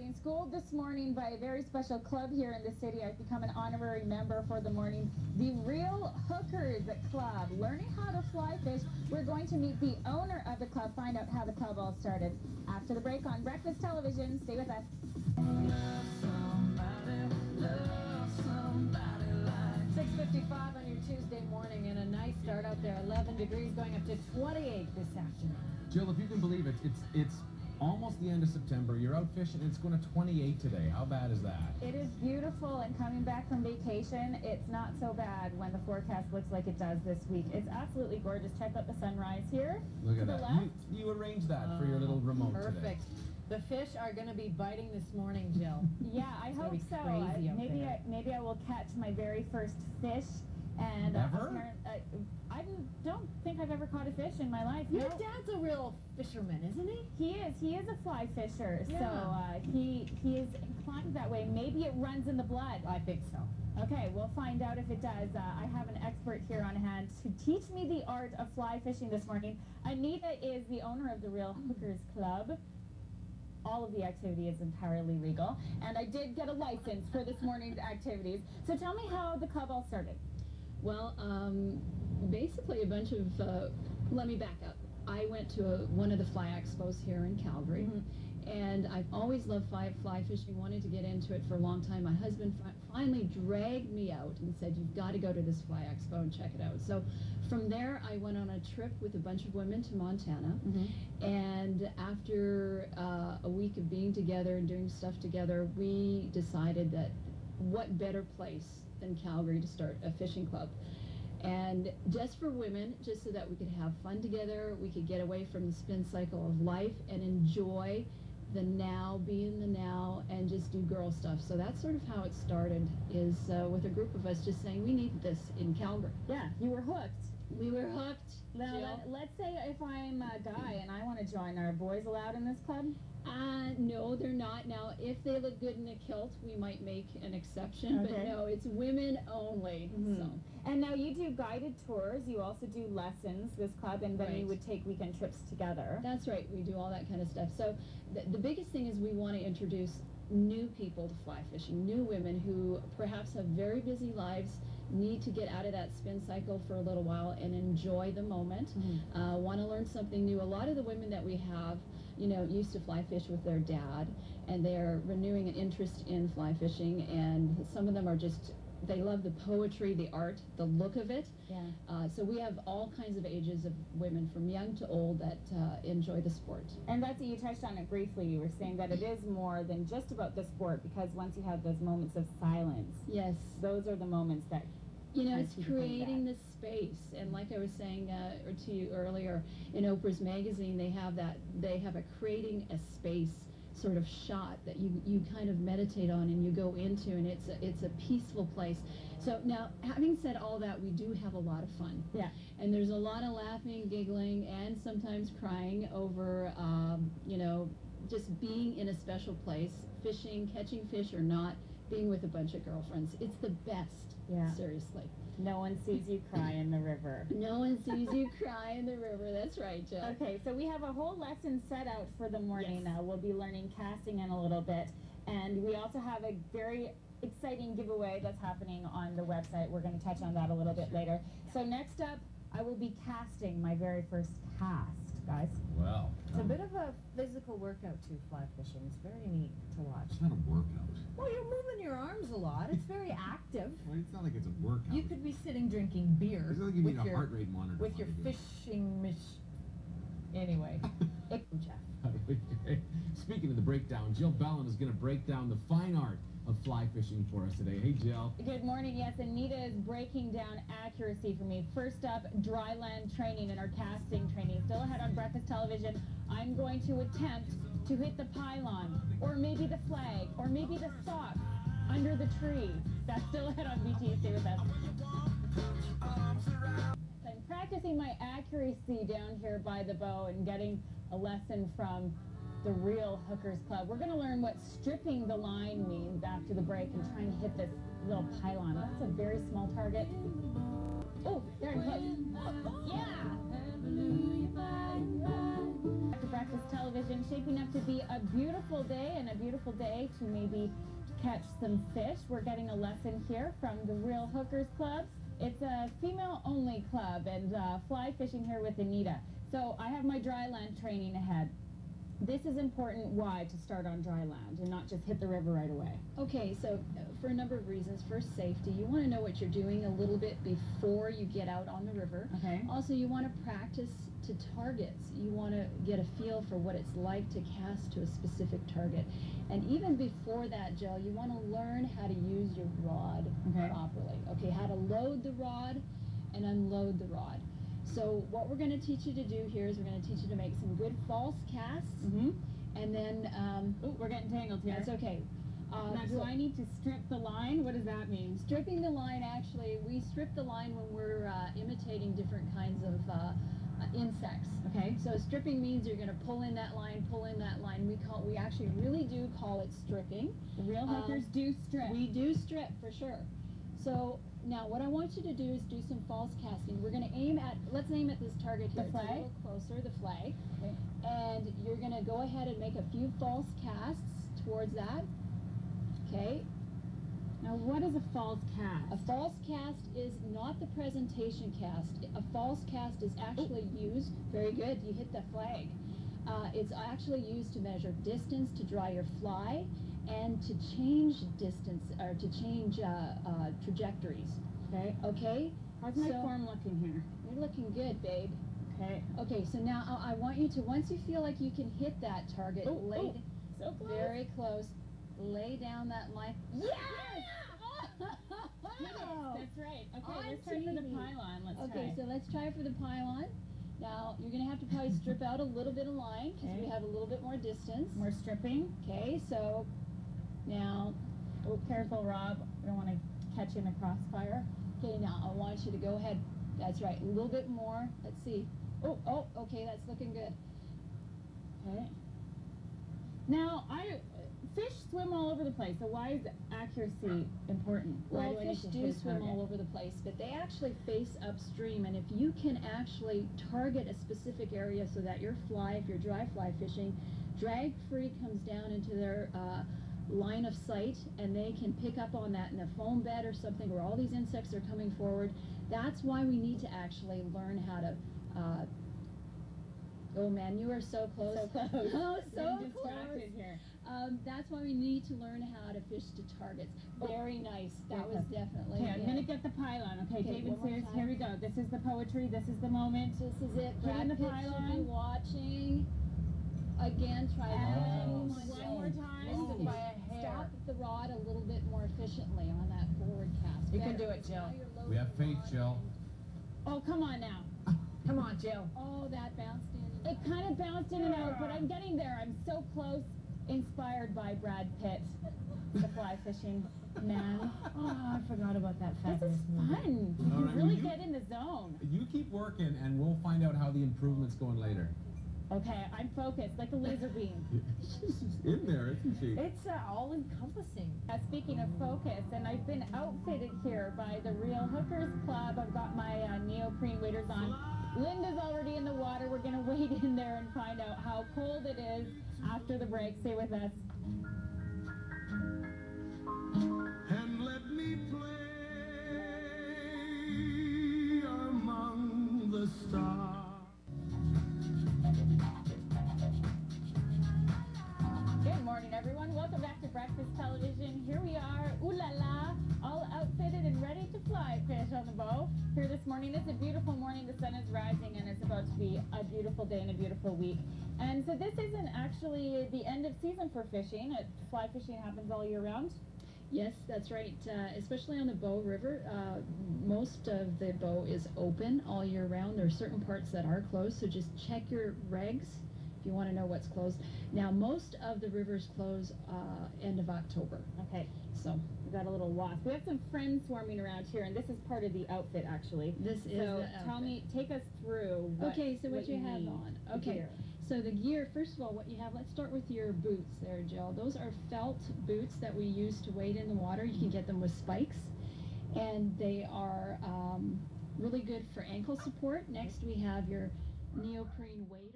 Being schooled this morning by a very special club here in the city. I've become an honorary member for the morning. The Real Hookers Club. Learning how to fly fish. We're going to meet the owner of the club, find out how the club all started. After the break on Breakfast Television. Stay with us. 6:55 on your Tuesday morning, and a nice start out there. 11 degrees going up to 28 this afternoon. Jill, if you can believe it, it's almost the end of September. You're out fishing, and it's going to 28 today. How bad is that? It is beautiful, and coming back from vacation, it's not so bad when the forecast looks like it does this week. It's absolutely gorgeous. Check out the sunrise here. Look at that. You arranged that for your little remote today. Perfect. The fish are going to be biting this morning, Jill. Yeah, I hope so. Maybe I will catch my very first fish. And never? I don't think I've ever caught a fish in my life. Your dad's a real fisherman, isn't he? He is a fly fisher. Yeah. So he is inclined that way. Maybe it runs in the blood. I think so. Okay, we'll find out if it does. I have an expert here on hand to teach me the art of fly fishing this morning. Anita is the owner of the Real Hookers Club. All of the activity is entirely legal, and I did get a license for this morning's activities. So tell me how the club all started. Well, basically a bunch of, let me back up. I went to one of the fly expos here in Calgary, and I've always loved fly fishing, wanted to get into it for a long time. My husband finally dragged me out and said, you've got to go to this fly expo and check it out. So from there, I went on a trip with a bunch of women to Montana, and after a week of being together and doing stuff together, we decided that what better place than Calgary to start a fishing club. And just for women, just so that we could have fun together, we could get away from the spin cycle of life and enjoy the now, be in the now, and just do girl stuff. So that's sort of how it started, is with a group of us just saying we need this in Calgary. Yeah, you were hooked. We were hooked. Now, let's say if I'm a guy and I want to join, are boys allowed in this club? No, they're not. Now, if they look good in a kilt, we might make an exception, but no, it's women only. So. And now you do guided tours, you also do lessons, this club, and then you would take weekend trips together. That's right, we do all that kind of stuff. So the biggest thing is we want to introduce new people to fly fishing, new women who perhaps have very busy lives, need to get out of that spin cycle for a little while and enjoy the moment, want to learn something new. A lot of the women that we have, you know, used to fly fish with their dad, and they're renewing an interest in fly fishing, and some of them are just, they love the poetry, the art, the look of it. So we have all kinds of ages of women, from young to old, that enjoy the sport. And that's, you touched on it briefly. You were saying that it is more than just about the sport, because once you have those moments of silence, those are the moments that, you know, it's creating the space. And like I was saying to you earlier, in Oprah's magazine, they have a creating a space sort of shot that you kind of meditate on and you go into, and it's a peaceful place. So now, having said all that, we do have a lot of fun. Yeah. And there's a lot of laughing, giggling, and sometimes crying over, you know, just being in a special place, fishing, catching fish or not, being with a bunch of girlfriends. It's the best. Yeah. Seriously. No one sees you cry in the river. No one sees you cry in the river. That's right, Jill. Okay, so we have a whole lesson set out for the morning now. We'll be learning casting in a little bit. And we also have a very exciting giveaway that's happening on the website. We're going to touch on that a little bit later. So next up, I will be casting my very first cast, guys. Well. It's a bit of a physical workout, too, fly fishing. It's very neat to watch. It's not a workout. Well, you're moving your arms a lot. It's very active. Well, it's not like it's a workout. You could be sitting drinking beer. It's not like you need a heart rate monitor. With your fishing Anyway. Jeff. Speaking of the breakdown, Jill Belland is going to break down the fine art of fly fishing for us today. Hey, Jill. Good morning. Yes, Anita is breaking down accuracy for me. First up, dry land training and our casting training. Still ahead on Breakfast Television. I'm going to attempt to hit the pylon, or maybe the flag, or maybe the sock under the tree. That's still ahead on BT. Stay with us. I'm practicing my accuracy down here by the bow and getting a lesson from the Real Hookers Club. We're going to learn what stripping the line means after the break and trying to hit this little pylon. That's a very small target. Oh, there it hit. Yeah! After Breakfast Television. been shaping up to be a beautiful day, and a beautiful day to maybe catch some fish. We're getting a lesson here from the Real Hookers Club. It's a female-only club, and fly fishing here with Anita. So I have my dry land training ahead. This is important. Why? To start on dry land and not just hit the river right away. Okay, so for a number of reasons. First, safety. You want to know what you're doing a little bit before you get out on the river. Okay. Also, you want to practice to targets. You want to get a feel for what it's like to cast to a specific target. And even before that, Jill, you want to learn how to use your rod properly. Okay, how to load the rod and unload the rod. So what we're going to teach you to do here is we're going to teach you to make some good false casts. And then... oh, we're getting tangled here. That's okay. Now, do I need to strip the line? What does that mean? Stripping the line, actually, we strip the line when we're imitating different kinds of insects. Okay, so stripping means you're going to pull in that line, we actually really do call it stripping. The Real Hookers do strip. We do strip, for sure. So now what I want you to do is do some false casting. We're going to aim at, let's aim at this target here. The flag? It's a little closer, the flag. Okay. And you're going to go ahead and make a few false casts towards that. Okay. Now, what is a false cast? A false cast is not the presentation cast. A false cast is actually used, very good, you hit the flag. It's actually used to measure distance, to draw your fly, and to change distance, or to change trajectories. Okay. Okay? How's my form looking here? You're looking good, babe. Okay. Okay, so now I want you to, once you feel like you can hit that target, so close. Very close. Lay down that line. Yes! That's right. Okay, let's try for the pylon. Okay, so let's try for the pylon. Now, you're going to have to probably strip out a little bit of line because we have a little bit more distance. More stripping. Okay, so now... Oh, careful, Rob. I don't want to catch you in the crossfire. Okay, now I want you to go ahead. That's right, a little bit more. Let's see. Oh, okay, that's looking good. Okay. Now, fish swim all over the place, so why is accuracy important? Well, fish do swim all over the place, but they actually face upstream, and if you can actually target a specific area so that your fly, if you're dry fly fishing, drag-free comes down into their line of sight, and they can pick up on that in a foam bed or something where all these insects are coming forward. That's why we need to actually learn how to oh man, you are so close. So close. Oh, so close. Here. That's why we need to learn how to fish to targets. Very nice. That was definitely. Okay, I'm going to get the pylon. Okay, David says, here we go. This is the poetry. This is the moment. This is it. Brad Pitt should be watching. Again, try one more time. By a hair. Stop the rod a little bit more efficiently on that forward cast. You can do it, Jill. We have faith, Jill. Oh, come on now. Come on, Jill. Oh, that bounced in. It kind of bounced in and out, but I'm getting there. I'm so close. Inspired by Brad Pitt, the fly fishing man. Oh, I forgot about that This fabulous is fun. All right, really get in the zone. You keep working, and we'll find out how the improvement's going later. Okay, I'm focused, like a laser beam. She's in there, isn't she? It's all-encompassing. Speaking of focus, and I've been outfitted here by the Real Hookers Club. I've got my neoprene waders on. Linda's already in the water. We're going to wade in there and find out how cold it is after the break. Stay with us. And let me play among the stars. Good morning, everyone. Welcome back to Breakfast Television. Here we are, ooh la la, all outfitted and ready to fly fish on the bow. Here this morning, it's a beautiful morning. The sun is rising, and it's about to be a beautiful day and a beautiful week. And so this isn't actually the end of season for fishing. Fly fishing happens all year round. Yes, that's right. Especially on the Bow River, most of the bow is open all year round. There are certain parts that are closed, so just check your regs if you want to know what's closed. Now, most of the rivers close end of October. Okay, So we've got a little wasp. We have some friends swarming around here, and this is part of the outfit, actually. this is So the tell me, take us through what, okay, so what you have need, on. the Okay. gear. So the gear, first of all, what you have, let's start with your boots there, Jill. Those are felt boots that we use to wade in the water. You can get them with spikes, and they are really good for ankle support. Next, we have your neoprene wade